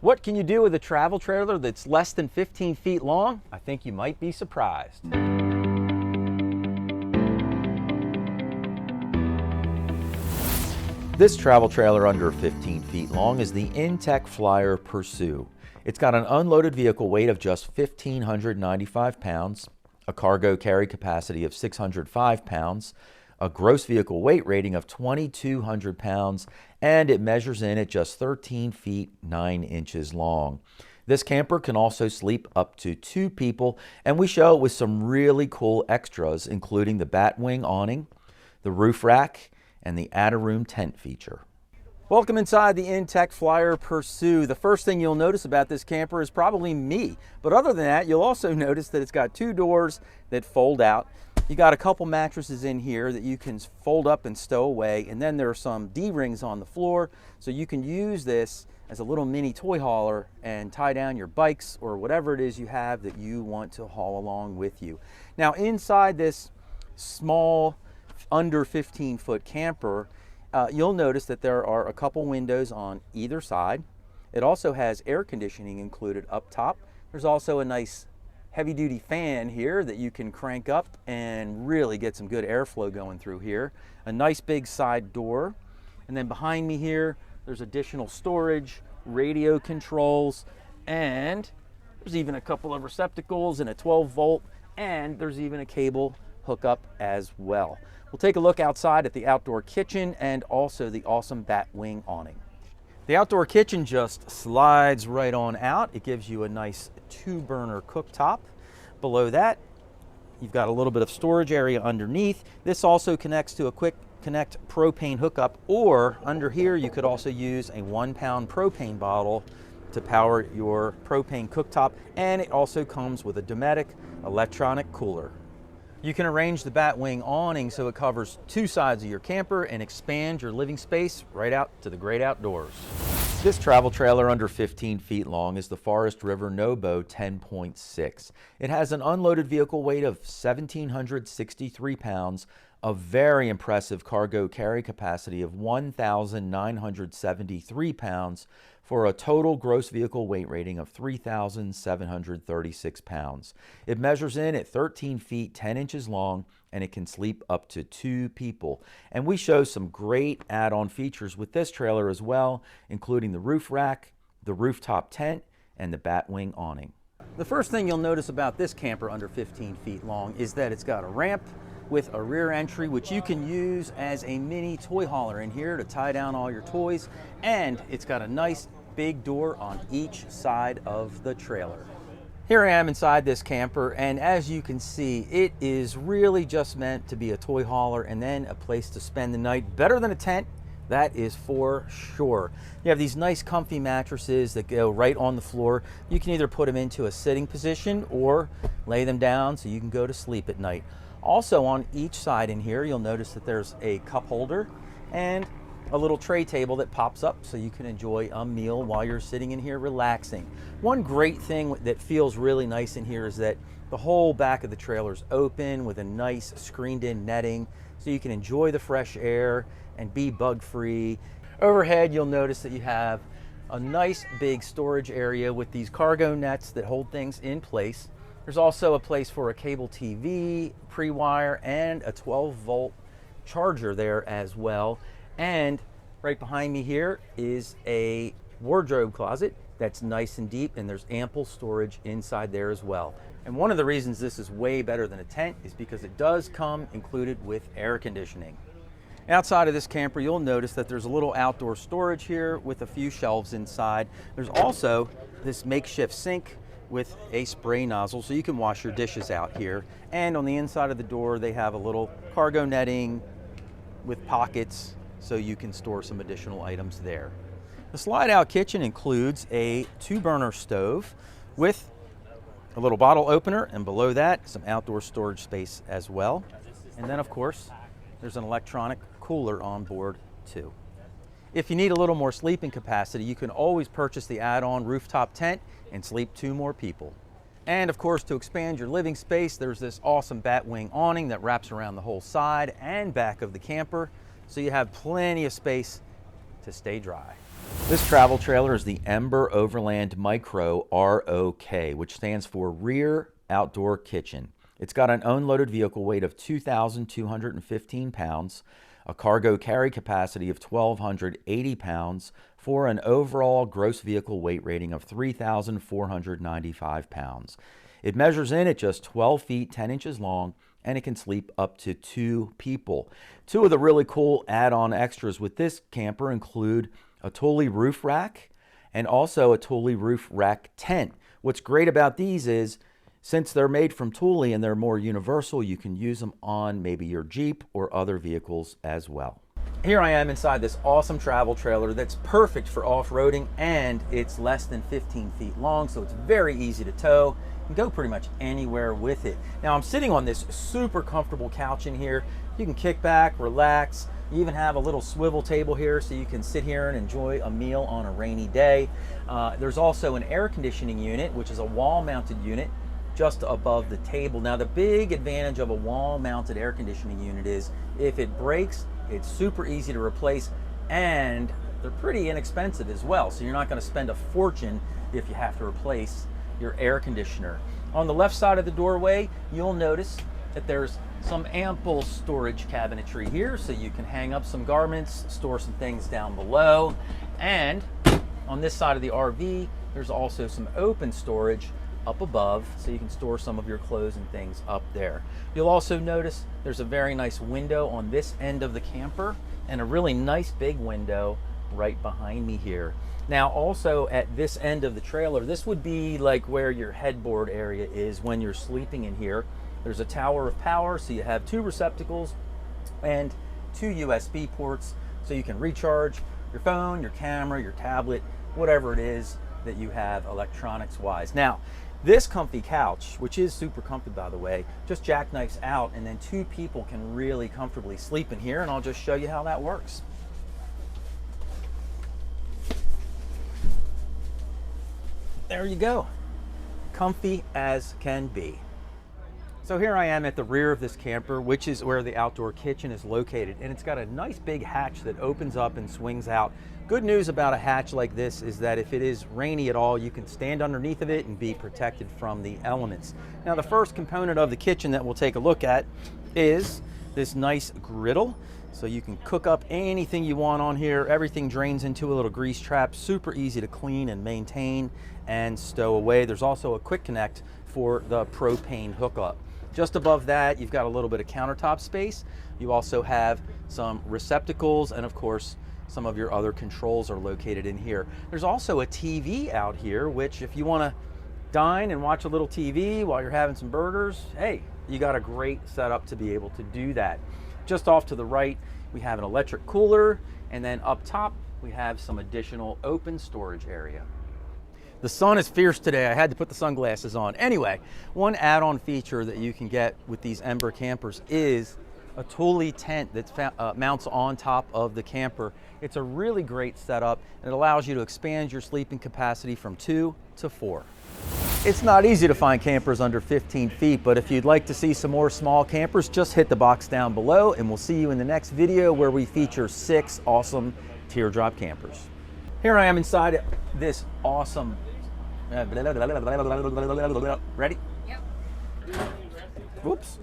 What can you do with a travel trailer that's less than 15 feet long? I think you might be surprised. This travel trailer under 15 feet long is the inTech Flyer Pursue. It's got an unloaded vehicle weight of just 1,595 pounds, a cargo carry capacity of 605 pounds, a gross vehicle weight rating of 2,200 pounds, and it measures in at just 13 feet 9 inches long. This camper can also sleep up to 2 people, and we show it with some really cool extras, including the Batwing awning, the roof rack, and the add-a-room tent feature. Welcome inside the inTech Flyer Pursue. The first thing you'll notice about this camper is probably me, but other than that, you'll also notice that it's got 2 doors that fold out. You got a couple mattresses in here that you can fold up and stow away, and then there are some D-rings on the floor, so you can use this as a little mini toy hauler and tie down your bikes or whatever it is you have that you want to haul along with you. Now inside this small under 15-foot camper, you'll notice that there are a couple windows on either side. It also has air conditioning included up top. There's also a nice heavy-duty fan here that you can crank up and really get some good airflow going through here. A nice big side door. And then behind me here, there's additional storage, radio controls, and there's even a couple of receptacles and a 12-volt, and there's even a cable hookup as well. We'll take a look outside at the outdoor kitchen and also the awesome Batwing awning. The outdoor kitchen just slides right on out. It gives you a nice 2-burner cooktop. Below that, you've got a little bit of storage area underneath. This also connects to a quick connect propane hookup, or under here you could also use a 1-pound propane bottle to power your propane cooktop, and it also comes with a Dometic electronic cooler. You can arrange the Batwing awning so it covers 2 sides of your camper and expand your living space right out to the great outdoors. This travel trailer under 15 feet long is the Forest River NoBo 10.6. It has an unloaded vehicle weight of 1,763 pounds, a very impressive cargo carry capacity of 1,973 pounds, for a total gross vehicle weight rating of 3,736 pounds. It measures in at 13 feet 10 inches long, and it can sleep up to 2 people. And we show some great add-on features with this trailer as well, including the roof rack, the rooftop tent, and the Batwing awning. The first thing you'll notice about this camper under 15 feet long is that it's got a ramp with a rear entry, which you can use as a mini toy hauler in here to tie down all your toys, and it's got a nice big door on each side of the trailer. Here I am inside this camper, and as you can see, it is really just meant to be a toy hauler and then a place to spend the night. Better than a tent, that is for sure. You have these nice comfy mattresses that go right on the floor. You can either put them into a sitting position or lay them down so you can go to sleep at night. Also on each side in here, you'll notice that there's a cup holder and a little tray table that pops up so you can enjoy a meal while you're sitting in here relaxing. One great thing that feels really nice in here is that the whole back of the trailer is open with a nice screened-in netting so you can enjoy the fresh air and be bug-free. Overhead, you'll notice that you have a nice big storage area with these cargo nets that hold things in place. There's also a place for a cable TV, pre-wire, and a 12-volt charger there as well. And right behind me here is a wardrobe closet that's nice and deep, and there's ample storage inside there as well. And one of the reasons this is way better than a tent is because it does come included with air conditioning. Outside of this camper, you'll notice that there's a little outdoor storage here with a few shelves inside. There's also this makeshift sink with a spray nozzle so you can wash your dishes out here. And on the inside of the door, they have a little cargo netting with pockets so you can store some additional items there. The slide-out kitchen includes a 2-burner stove with a little bottle opener, and below that, some outdoor storage space as well. And then, of course, there's an electronic cooler on board too. If you need a little more sleeping capacity, you can always purchase the add-on rooftop tent and sleep 2 more people. And of course, to expand your living space, there's this awesome Batwing awning that wraps around the whole side and back of the camper, so you have plenty of space to stay dry. This travel trailer is the Ember Overland Micro ROK, which stands for Rear Outdoor Kitchen. It's got an unloaded vehicle weight of 2,215 pounds, a cargo carry capacity of 1,280 pounds, for an overall gross vehicle weight rating of 3,495 pounds. It measures in at just 12 feet 10 inches long, and it can sleep up to 2 people. Two of the really cool add-on extras with this camper include a Thule roof rack and also a Thule roof rack tent. What's great about these is, since they're made from Thule and they're more universal, you can use them on maybe your Jeep or other vehicles as well. Here I am inside this awesome travel trailer that's perfect for off-roading, and it's less than 15 feet long, so it's very easy to tow. You can go pretty much anywhere with it. Now I'm sitting on this super comfortable couch in here. You can kick back, relax. You even have a little swivel table here so you can sit here and enjoy a meal on a rainy day. There's also an air conditioning unit, which is a wall-mounted unit just above the table. Now the big advantage of a wall-mounted air conditioning unit is if it breaks, it's super easy to replace, and they're pretty inexpensive as well. So you're not going to spend a fortune if you have to replace your air conditioner. On the left side of the doorway, you'll notice that there's some ample storage cabinetry here, so you can hang up some garments, store some things down below. And on this side of the RV, there's also some open storage up above, so you can store some of your clothes and things up there. You'll also notice there's a very nice window on this end of the camper and a really nice big window right behind me here. Now also at this end of the trailer, this would be like where your headboard area is when you're sleeping in here. There's a tower of power, so you have 2 receptacles and 2 USB ports, so you can recharge your phone, your camera, your tablet, whatever it is that you have electronics wise. Now this comfy couch, which is super comfy by the way, just jackknifes out, and then 2 people can really comfortably sleep in here, and I'll just show you how that works. There you go, comfy as can be. So here I am at the rear of this camper, which is where the outdoor kitchen is located, and it's got a nice big hatch that opens up and swings out. Good news about a hatch like this is that if it is rainy at all, you can stand underneath of it and be protected from the elements. Now the first component of the kitchen that we'll take a look at is this nice griddle. So you can cook up anything you want on here. Everything drains into a little grease trap, super easy to clean and maintain and stow away. There's also a quick connect for the propane hookup. Just above that, you've got a little bit of countertop space. You also have some receptacles, and of course, some of your other controls are located in here. There's also a TV out here, which if you want to dine and watch a little TV while you're having some burgers, hey, you got a great setup to be able to do that. Just off to the right, we have an electric cooler, and then up top, we have some additional open storage area. The sun is fierce today. I had to put the sunglasses on. Anyway, one add-on feature that you can get with these Ember campers is a Thule tent that mounts on top of the camper. It's a really great setup, and it allows you to expand your sleeping capacity from 2 to 4. It's not easy to find campers under 15 feet, but if you'd like to see some more small campers, just hit the box down below, and we'll see you in the next video where we feature 6 awesome teardrop campers. Here I am inside this awesome ready? Yep. Whoops.